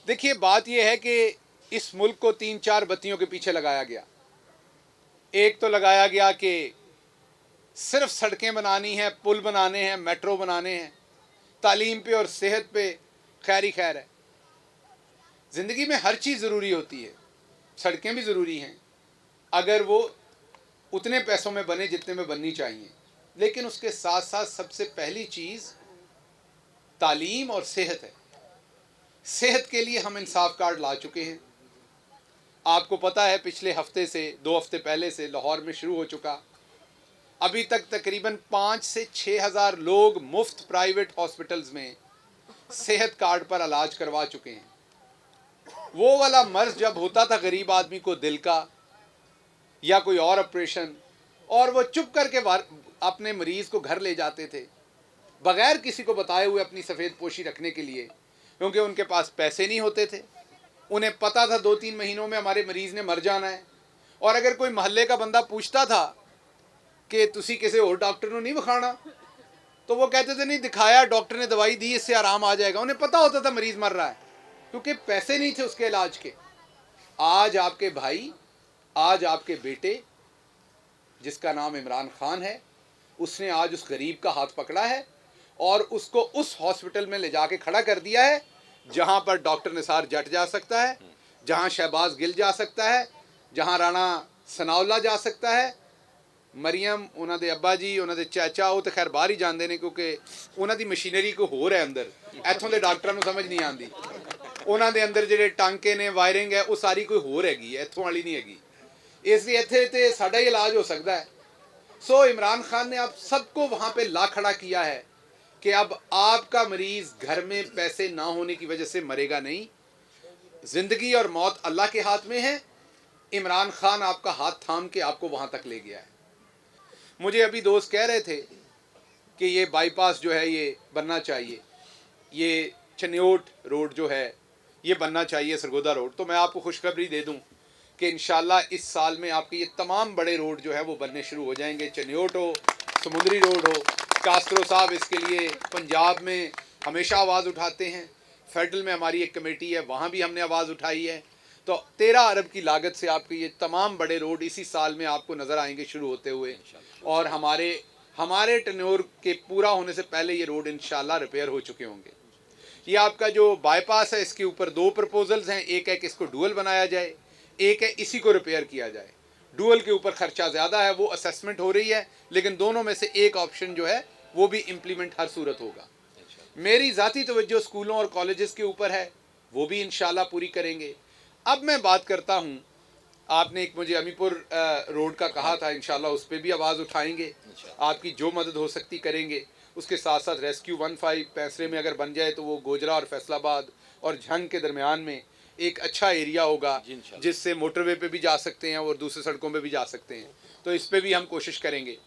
देखिए, बात यह है कि इस मुल्क को 3-4 बत्तियों के पीछे लगाया गया। एक तो लगाया गया कि सिर्फ सड़कें बनानी हैं, पुल बनाने हैं, मेट्रो बनाने हैं, तालीम पे और सेहत पे खैर ही खैर है। ज़िंदगी में हर चीज़ ज़रूरी होती है, सड़कें भी ज़रूरी हैं अगर वो उतने पैसों में बने जितने में बननी चाहिए, लेकिन उसके साथ साथ सबसे पहली चीज़ तालीम और सेहत है। सेहत के लिए हम इंसाफ कार्ड ला चुके हैं। आपको पता है पिछले हफ्ते से 2 हफ्ते पहले से लाहौर में शुरू हो चुका। अभी तक तकरीबन 5 से 6 हज़ार लोग मुफ्त प्राइवेट हॉस्पिटल्स में सेहत कार्ड पर इलाज करवा चुके हैं। वो वाला मर्ज जब होता था गरीब आदमी को, दिल का या कोई और ऑपरेशन, और वो चुप करके अपने मरीज को घर ले जाते थे बगैर किसी को बताए हुए अपनी सफ़ेद पोशी रखने के लिए, क्योंकि उनके पास पैसे नहीं होते थे। उन्हें पता था 2-3 महीनों में हमारे मरीज़ ने मर जाना है। और अगर कोई महल्ले का बंदा पूछता था कि तुसी किसी और डॉक्टर को नहीं दिखाना, तो वो कहते थे नहीं दिखाया, डॉक्टर ने दवाई दी, इससे आराम आ जाएगा। उन्हें पता होता था मरीज़ मर रहा है, क्योंकि पैसे नहीं थे उसके इलाज के। आज आपके भाई, आज आपके बेटे जिसका नाम इमरान खान है, उसने आज उस गरीब का हाथ पकड़ा है और उसको उस हॉस्पिटल में ले जाके खड़ा कर दिया है जहां पर डॉक्टर निसार जट जा सकता है, जहां शहबाज गिल जा सकता है, जहां राणा सनाउल्ला जा सकता है। मरियम उन्हों के अब्बा जी, उन्होंने चाचा, वो तो खैर बाहर ही जाते हैं क्योंकि उन्होंने मशीनरी को होर है अंदर, इतों के डॉक्टरों को समझ नहीं आती। उन्होंने अंदर जो टांके ने, वायरिंग है, वो सारी कोई होर हैगी है, इतों वाली नहीं हैगी। इसलिए इत्थे तो साडा ही इलाज हो सकता है। सो इमरान खान ने आप सबको वहाँ पे ला खड़ा किया है कि अब आपका मरीज घर में पैसे ना होने की वजह से मरेगा नहीं। जिंदगी और मौत अल्लाह के हाथ में है। इमरान खान आपका हाथ थाम के आपको वहाँ तक ले गया है। मुझे अभी दोस्त कह रहे थे कि ये बाईपास जो है ये बनना चाहिए, ये चन्योट रोड जो है ये बनना चाहिए, सरगोदा रोड। तो मैं आपको खुशखबरी दे दूँ कि इंशाल्लाह इस साल में आपके ये तमाम बड़े रोड जो है वो बनने शुरू हो जाएंगे। चन्योट हो, समुंदरी रोड हो। कास्त्रो साहब इसके लिए पंजाब में हमेशा आवाज़ उठाते हैं। फेडरल में हमारी एक कमेटी है, वहाँ भी हमने आवाज़ उठाई है। तो 13 अरब की लागत से आपके ये तमाम बड़े रोड इसी साल में आपको नज़र आएंगे शुरू होते हुए, और हमारे टेन्योर के पूरा होने से पहले ये रोड इंशाल्लाह रिपेयर हो चुके होंगे। ये आपका जो बाईपास है इसके ऊपर 2 प्रपोजल्स हैं। एक है कि इसको डुअल बनाया जाए, एक है इसी को रिपेयर किया जाए। डुअल के ऊपर खर्चा ज़्यादा है, वो असेसमेंट हो रही है, लेकिन दोनों में से एक ऑप्शन जो है वो भी इम्प्लीमेंट हर सूरत होगा। मेरी ज़ाती तवज्जो स्कूलों और कॉलेजेस के ऊपर है, वो भी इंशाल्लाह पूरी करेंगे। अब मैं बात करता हूँ, आपने एक मुझे अमीपुर रोड का कहा था, इंशाल्लाह उस पर भी आवाज़ उठाएंगे, आपकी जो मदद हो सकती करेंगे। उसके साथ साथ रेस्क्यू 15 पैंसरे में अगर बन जाए तो वो गोजरा और फैसलाबाद और झंग के दरमियान में एक अच्छा एरिया होगा जिससे मोटरवे पे भी जा सकते हैं और दूसरी सड़कों पे भी जा सकते हैं। तो इस पे भी हम कोशिश करेंगे।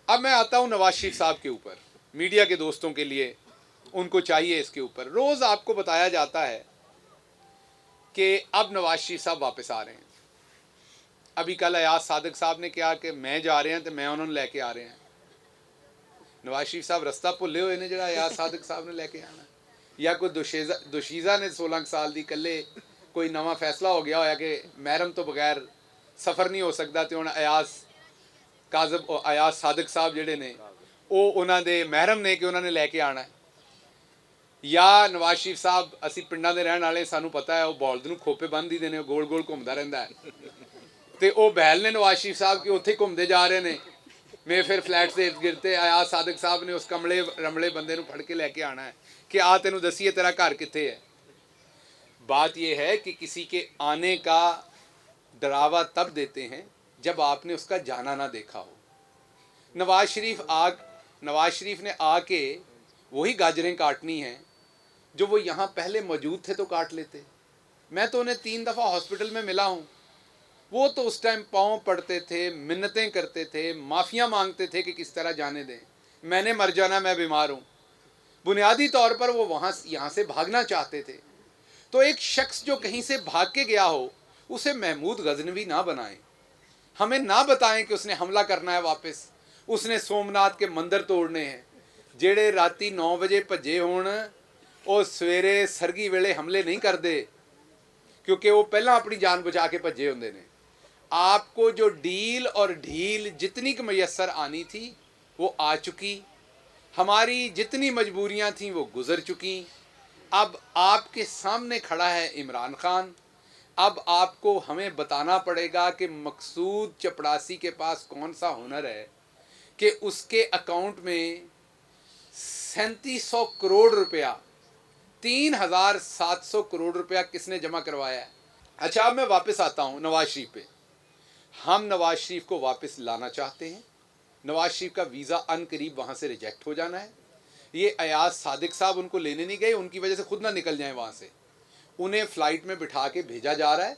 अब मैं आता हूँ नवाज शरीफ साहब के ऊपर। मीडिया के दोस्तों के लिए उनको चाहिए इसके ऊपर, रोज़ आपको बताया जाता है कि अब नवाज शरीफ साहब वापस आ रहे हैं। अभी कल अयाज सादिक साहब ने कहा कि मैं जा रहे हैं तो मैं उन्होंने लेके आ रहे हैं। नवाज शरीफ साहब रस्ता भुले हुए ने जो अयाज सादिक साहब ने लेके आना, या कोई दुशीज़ा ने 16 साल की कले कोई नवा फैसला हो गया होया कि महरम तो बगैर सफ़र नहीं हो सकता, तो हुण अयाज सादिक साहब जिहड़े ने वो उन्होंने महरम ने कि उन्होंने लैके आना है। या नवाज शरीफ साहब, असी पिंडां दे रहण वाले, सानू पता है वो बौलद नूं खोपे बन दी देने, गोल गोल घूमता रहिंदा है, तो वो बैल ने नवाज शरीफ साहब के उत्थे घूमते जा रहे हैं। मैं फिर फ्लैट से गिरते अयाज सादिक साहब ने उस कमले रमले बंदे नूं फड़ के लैके आना है कि आ तेनू दसीए तेरा घर कित्थे है। बात यह है कि किसी के आने का डरावा तब देते हैं जब आपने उसका जाना ना देखा हो। नवाज शरीफ ने आके वही गाजरें काटनी हैं जो वो यहाँ पहले मौजूद थे तो काट लेते। मैं तो उन्हें 3 दफ़ा हॉस्पिटल में मिला हूँ। वो तो उस टाइम पाँव पड़ते थे, मिन्नतें करते थे, माफ़ियाँ मांगते थे कि किस तरह जाने दें, मैंने मर जाना, मैं बीमार हूँ। बुनियादी तौर पर वो यहाँ से भागना चाहते थे। तो एक शख्स जो कहीं से भाग के गया हो उसे महमूद गजनवी ना बनाएं, हमें ना बताएं कि उसने हमला करना है वापस, उसने सोमनाथ के मंदिर तोड़ने हैं। जेड़े राती 9 बजे भजे होण ਉਹ ਸਵੇਰੇ ਸਰਗੀ ਵੇਲੇ हमले नहीं करते, क्योंकि वो पहला अपनी जान बचा के भजे होंगे ने। आपको जो डील और ढील जितनी की मैसर आनी थी वो आ चुकी, हमारी जितनी मजबूरियां थीं वो गुजर चुकी। अब आपके सामने खड़ा है इमरान खान। अब आपको हमें बताना पड़ेगा कि मकसूद चपड़ासी के पास कौन सा हुनर है कि उसके अकाउंट में 3700 करोड़ रुपया, 3700 करोड़ रुपया किसने जमा करवाया है। अच्छा, अब मैं वापस आता हूँ नवाज शरीफ पे। हम नवाज शरीफ को वापस लाना चाहते हैं। नवाज शरीफ का वीज़ा अनकरीब वहाँ से रिजेक्ट हो जाना है। ये अयाज सादिक साहब उनको लेने नहीं गए, उनकी वजह से खुद ना निकल जाएं वहाँ से। उन्हें फ़्लाइट में बिठा के भेजा जा रहा है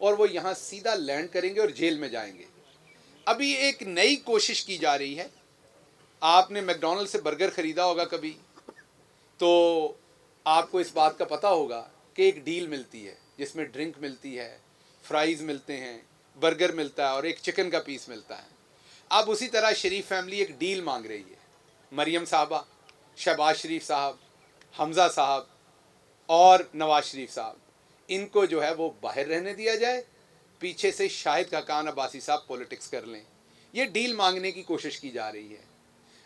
और वो यहाँ सीधा लैंड करेंगे और जेल में जाएंगे। अभी एक नई कोशिश की जा रही है। आपने मैकडॉनल्ड से बर्गर ख़रीदा होगा कभी, तो आपको इस बात का पता होगा कि एक डील मिलती है जिसमें ड्रिंक मिलती है, फ्राइज़ मिलते हैं, बर्गर मिलता है और एक चिकन का पीस मिलता है। अब उसी तरह शरीफ फैमिली एक डील मांग रही है। मरियम साहबा, शहबाज शरीफ साहब, हमज़ा साहब और नवाज शरीफ साहब, इनको जो है वो बाहर रहने दिया जाए, पीछे से शाहिद खाकान अब्बासी साहब पॉलिटिक्स कर लें। ये डील मांगने की कोशिश की जा रही है।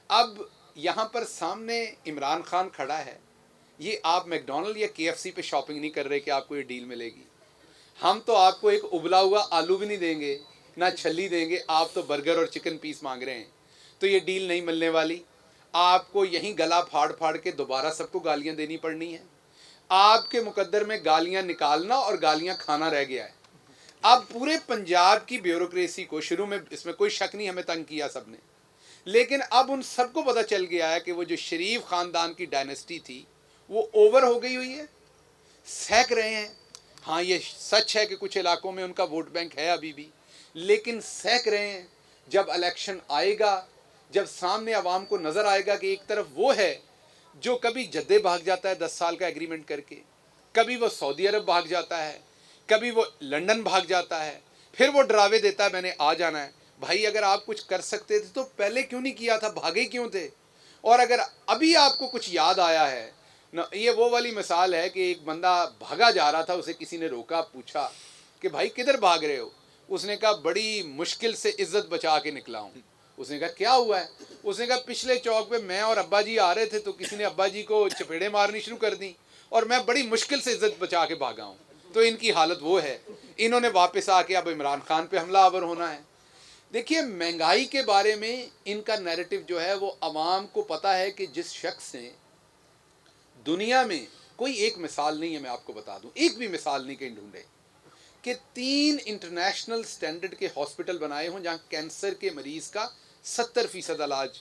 अब यहाँ पर सामने इमरान खान खड़ा है। ये आप मैकडॉनल्ड या KFC पे शॉपिंग नहीं कर रहे कि आपको ये डील मिलेगी। हम तो आपको एक उबला हुआ आलू भी नहीं देंगे, ना छल्ली देंगे, आप तो बर्गर और चिकन पीस मांग रहे हैं। तो ये डील नहीं मिलने वाली। आपको यहीं गला फाड़ फाड़ के दोबारा सबको गालियाँ देनी पड़नी है। आपके मुकद्दर में गालियाँ निकालना और गालियाँ खाना रह गया है। अब पूरे पंजाब की ब्यूरोक्रेसी को, शुरू में इसमें कोई शक नहीं, हमें तंग किया सबने, लेकिन अब उन सबको पता चल गया है कि वो जो शरीफ ख़ानदान की डायनेस्टी थी वो ओवर हो गई हुई है। सहक रहे हैं। हाँ, ये सच है कि कुछ इलाकों में उनका वोट बैंक है अभी भी, लेकिन सहक रहे हैं। जब इलेक्शन आएगा, जब सामने आवाम को नज़र आएगा कि एक तरफ वो है जो कभी जद्दे भाग जाता है 10 साल का एग्रीमेंट करके, कभी वो सऊदी अरब भाग जाता है, कभी वो लंदन भाग जाता है, फिर वो डरावे देता है मैंने आ जाना है। भाई, अगर आप कुछ कर सकते थे तो पहले क्यों नहीं किया था, भागे क्यों थे? और अगर अभी आपको कुछ याद आया है न, ये वो वाली मिसाल है कि एक बंदा भागा जा रहा था, उसे किसी ने रोका, पूछा कि भाई किधर भाग रहे हो? उसने कहा बड़ी मुश्किल से इज्जत बचा के निकला हूँ। उसने कहा क्या हुआ है? उसने कहा पिछले चौक पे मैं और अब्बा जी आ रहे थे तो किसी ने अब्बा जी को चपेड़े मारनी शुरू कर दी और मैं बड़ी मुश्किल से इज्जत बचा के भागा हूँ। तो इनकी हालत वो है। इन्होंने वापस आके अब इमरान खान पे हमला आवर होना है। देखिए, महंगाई के बारे में इनका नैरेटिव जो है वो अवाम को पता है कि जिस शख्स ने दुनिया में, कोई एक मिसाल नहीं है, मैं आपको बता दूं, एक भी मिसाल नहीं कहीं ढूंढे कि 3 इंटरनेशनल स्टैंडर्ड के हॉस्पिटल बनाए हों जहां कैंसर के मरीज़ का 70% इलाज,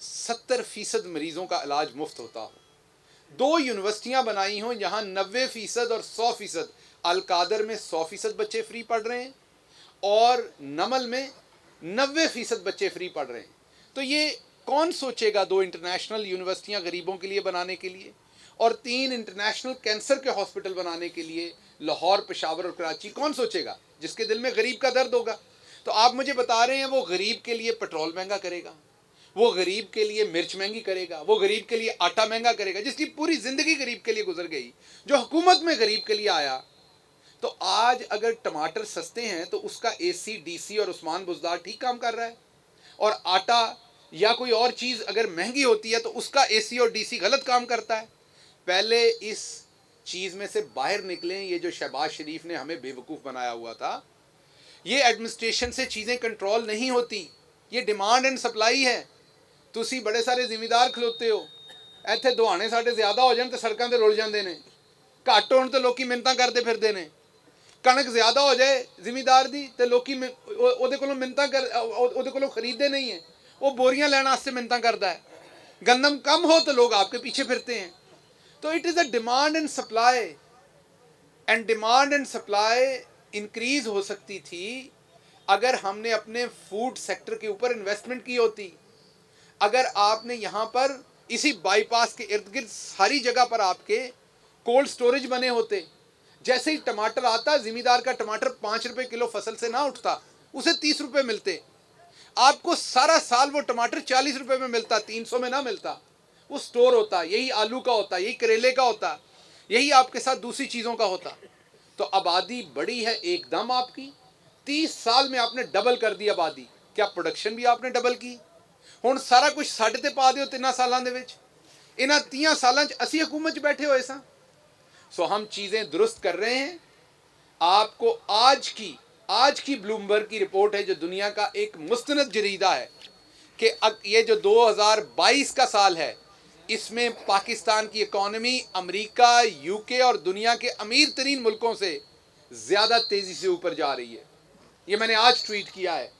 70% मरीज़ों का इलाज मुफ्त होता हो। 2 यूनिवर्सिटियां बनाई हों जहां 90% और 100%, अलकादर में 100% बच्चे फ्री पढ़ रहे हैं और नमल में 90% बच्चे फ्री पढ़ रहे हैं। तो ये कौन सोचेगा 2 इंटरनेशनल यूनिवर्सिटियां गरीबों के लिए बनाने के लिए और 3 इंटरनेशनल कैंसर के हॉस्पिटल बनाने के लिए लाहौर, पेशावर और कराची? कौन सोचेगा जिसके दिल में गरीब का दर्द होगा? तो आप मुझे बता रहे हैं वो गरीब के लिए पेट्रोल महंगा करेगा, वो गरीब के लिए मिर्च महंगी करेगा, वो गरीब के लिए आटा महंगा करेगा, जिसकी पूरी ज़िंदगी गरीब के लिए गुजर गई, जो हुकूमत में गरीब के लिए आया। तो आज अगर टमाटर सस्ते हैं तो उसका AC, DC और उस्मान बुज़दार ठीक काम कर रहा है, और आटा या कोई और चीज़ अगर महंगी होती है तो उसका AC और DC गलत काम करता है। पहले इस चीज़ में से बाहर निकलें। ये जो शहबाज शरीफ ने हमें बेवकूफ़ बनाया हुआ था, ये एडमिनिस्ट्रेशन से चीज़ें कंट्रोल नहीं होती, ये डिमांड एंड सप्लाई है। तुसी बड़े सारे जिम्मेदार खलोते हो, ਇੱਥੇ दुहाने साढ़े ज़्यादा हो जाए तो सड़कों पर रुल जाते हैं, घट होने तो लोग मिन्नतां करते फिरते हैं। कणक ज़्यादा हो जाए जिमीदार दी तो लोग ਉਹਦੇ ਕੋਲੋਂ मिन्नतां कर, ਉਹਦੇ ਕੋਲੋਂ खरीदते नहीं है, वो बोरियां लेने वास्ते मिन्नतां करता है। गंदम कम हो तो लोग आपके पीछे फिरते हैं। तो it is a demand and supply, and demand and supply increase हो सकती थी अगर हमने अपने फूड सेक्टर के ऊपर इन्वेस्टमेंट की होती। अगर आपने यहाँ पर इसी बाईपास के इर्द गिर्द सारी जगह पर आपके कोल्ड स्टोरेज बने होते, जैसे ही टमाटर आता, ज़िमीदार का टमाटर 5 रुपये किलो फसल से ना उठता, उसे 30 रुपये मिलते, आपको सारा साल वो टमाटर 40 रुपये में मिलता, 300 में ना मिलता। वो स्टोर होता, यही आलू का होता, यही करेले का होता, यही आपके साथ दूसरी चीज़ों का होता। तो आबादी बढ़ी है एकदम आपकी, 30 साल में आपने डबल कर दी आबादी। क्या प्रोडक्शन भी आपने डबल की? हुण सारा कुछ साढ़े ते पा दिओ 3 सालां दे विच। इन्हां 30 सालां च असीं हुकूमत च बैठे होए सां। सो हम चीज़ें दुरुस्त कर रहे हैं। आपको आज की ब्लूमबर्ग की रिपोर्ट है, जो दुनिया का एक मुस्तनद जरीदा है, कि ये जो 2022 का साल है, इसमें पाकिस्तान की इकॉनमी अमेरिका, यूके और दुनिया के अमीर तरीन मुल्कों से ज़्यादा तेज़ी से ऊपर जा रही है। ये मैंने आज ट्वीट किया है।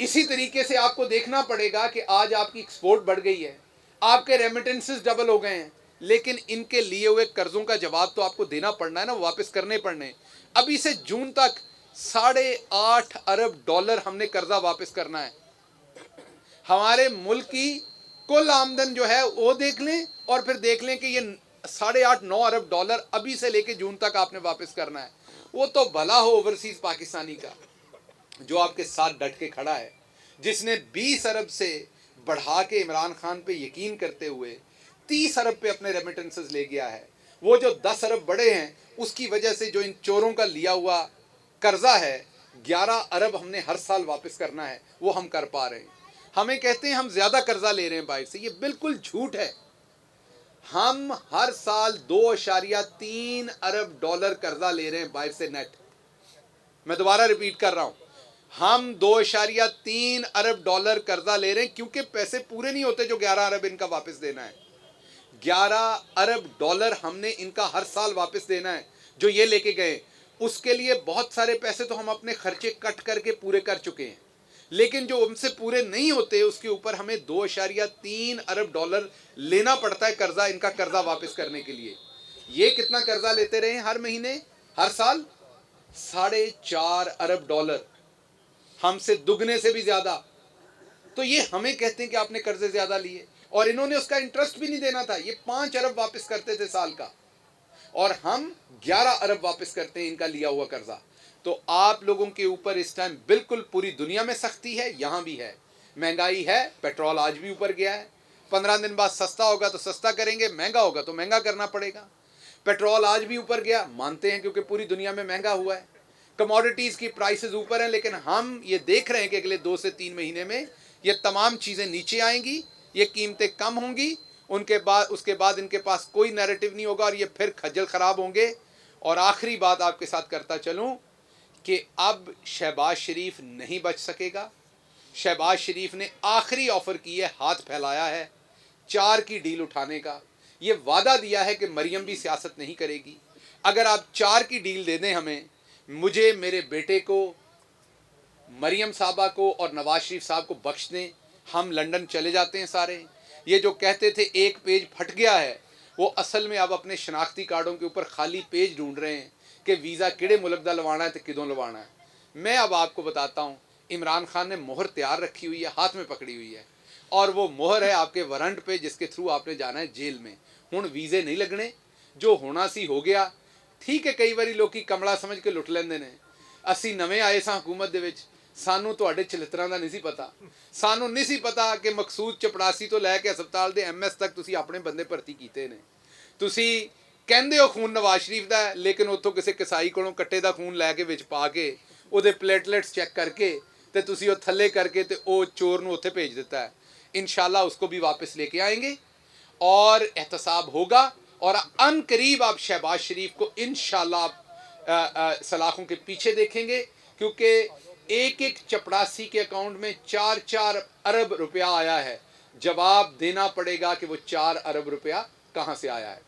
इसी तरीके से आपको देखना पड़ेगा कि आज आपकी एक्सपोर्ट बढ़ गई है, आपके रेमिटेंसेस डबल हो गए हैं, लेकिन इनके लिए हुए कर्जों का जवाब तो आपको देना पड़ना है ना, वापस करने पड़ने। अभी से जून तक 8.5 अरब डॉलर हमने कर्जा वापस करना है। हमारे मुल्क की कुल आमदन जो है वो देख लें, और फिर देख लें कि ये 8.5-9 अरब डॉलर अभी से लेके जून तक आपने वापस करना है। वो तो भला हो ओवरसीज पाकिस्तानी का, जो आपके साथ डट के खड़ा है, जिसने 20 अरब से बढ़ा के इमरान खान पे यकीन करते हुए 30 अरब पे अपने रेमिटेंसेस ले गया है। वो जो 10 अरब बढ़े हैं, उसकी वजह से जो इन चोरों का लिया हुआ कर्जा है, 11 अरब हमने हर साल वापस करना है, वो हम कर पा रहे हैं। हमें कहते हैं हम ज़्यादा कर्जा ले रहे हैं बाहर से, ये बिल्कुल झूठ है। हम हर साल 2.3 अरब डॉलर कर्जा ले रहे हैं बाहर से नेट। मैं दोबारा रिपीट कर रहा हूं, हम 2.3 अरब डॉलर कर्जा ले रहे हैं, क्योंकि पैसे पूरे नहीं होते जो 11 अरब इनका वापस देना है। 11 अरब डॉलर हमने इनका हर साल वापस देना है, जो ये लेके गए। उसके लिए बहुत सारे पैसे तो हम अपने खर्चे कट करके पूरे कर चुके हैं, लेकिन जो हमसे पूरे नहीं होते उसके ऊपर हमें 2.3 अरब डॉलर लेना पड़ता है कर्जा, इनका कर्जा वापस करने के लिए। ये कितना कर्जा लेते रहे हर महीने, हर साल? 4.5 अरब डॉलर, हमसे दुगने से भी ज्यादा। तो ये हमें कहते हैं कि आपने कर्जे ज्यादा लिए, और इन्होंने उसका इंटरेस्ट भी नहीं देना था। ये 5 अरब वापस करते थे साल का, और हम 11 अरब वापस करते हैं इनका लिया हुआ कर्जा। तो आप लोगों के ऊपर इस टाइम बिल्कुल पूरी दुनिया में सख्ती है, यहां भी है। महंगाई है, पेट्रोल आज भी ऊपर गया है। 15 दिन बाद सस्ता होगा तो सस्ता करेंगे, महंगा होगा तो महंगा करना पड़ेगा। पेट्रोल आज भी ऊपर गया, मानते हैं, क्योंकि पूरी दुनिया में महंगा हुआ है। कमोडिटीज़ की प्राइसेस ऊपर हैं, लेकिन हम ये देख रहे हैं कि अगले 2 से 3 महीने में ये तमाम चीज़ें नीचे आएंगी, ये कीमतें कम होंगी। उसके बाद इनके पास कोई नैरेटिव नहीं होगा, और ये फिर खज्जल ख़राब होंगे। और आखिरी बात आपके साथ करता चलूँ कि अब शहबाज शरीफ नहीं बच सकेगा। शहबाज शरीफ ने आखिरी ऑफ़र की है, हाथ फैलाया है 4 की डील उठाने का। ये वादा दिया है कि मरियम भी सियासत नहीं करेगी। अगर आप 4 की डील दे दें हमें, मुझे, मेरे बेटे को, मरियम साहबा को और नवाज शरीफ साहब को बख्श दें, हम लंदन चले जाते हैं सारे। ये जो कहते थे एक पेज फट गया है, वो असल में अब अपने शनाख्ती कार्डों के ऊपर खाली पेज ढूंढ रहे हैं कि वीज़ा किड़े मुल्क दा लवाना है तो किदों लवाना है। मैं अब आपको बताता हूँ, इमरान खान ने मोहर तैयार रखी हुई है, हाथ में पकड़ी हुई है, और वो मोहर है आपके वारंट पे, जिसके थ्रू आपने जाना है जेल में। हुण वीज़े नहीं लगने, जो होना सी हो गया। ठीक है, कई बारी लोग कमला समझ के लुट लेंदे ने। असी नवे आए सां हुकूमत दे विच, सानू तुहाडे चलित्तरां दा नहीं सी पता। सानू नहीं सी पता कि मकसूद चपड़ासी तो लैके हस्पताल दे MS तक तुसी अपने बंदे भर्ती कीते ने। तुसी कहंदे हो खून नवाज शरीफ दा है, लेकिन उत्थों किसी कसाई कोलों कट्टे दा खून लैके विच पा के ਉਹਦੇ प्लेटलेट्स चेक करके ते तुसी वो थल्ले करके ते वो चोर नूं उत्थे भेज दिता है। इंशाल्लाह उसको भी वापस लेके आएंगे और एहतसाब होगा, और अन करीब आप शहबाज शरीफ को इंशाल्लाह सलाखों के पीछे देखेंगे, क्योंकि एक एक चपड़ासी के अकाउंट में 4-4 अरब रुपया आया है। जवाब देना पड़ेगा कि वो 4 अरब रुपया कहाँ से आया है।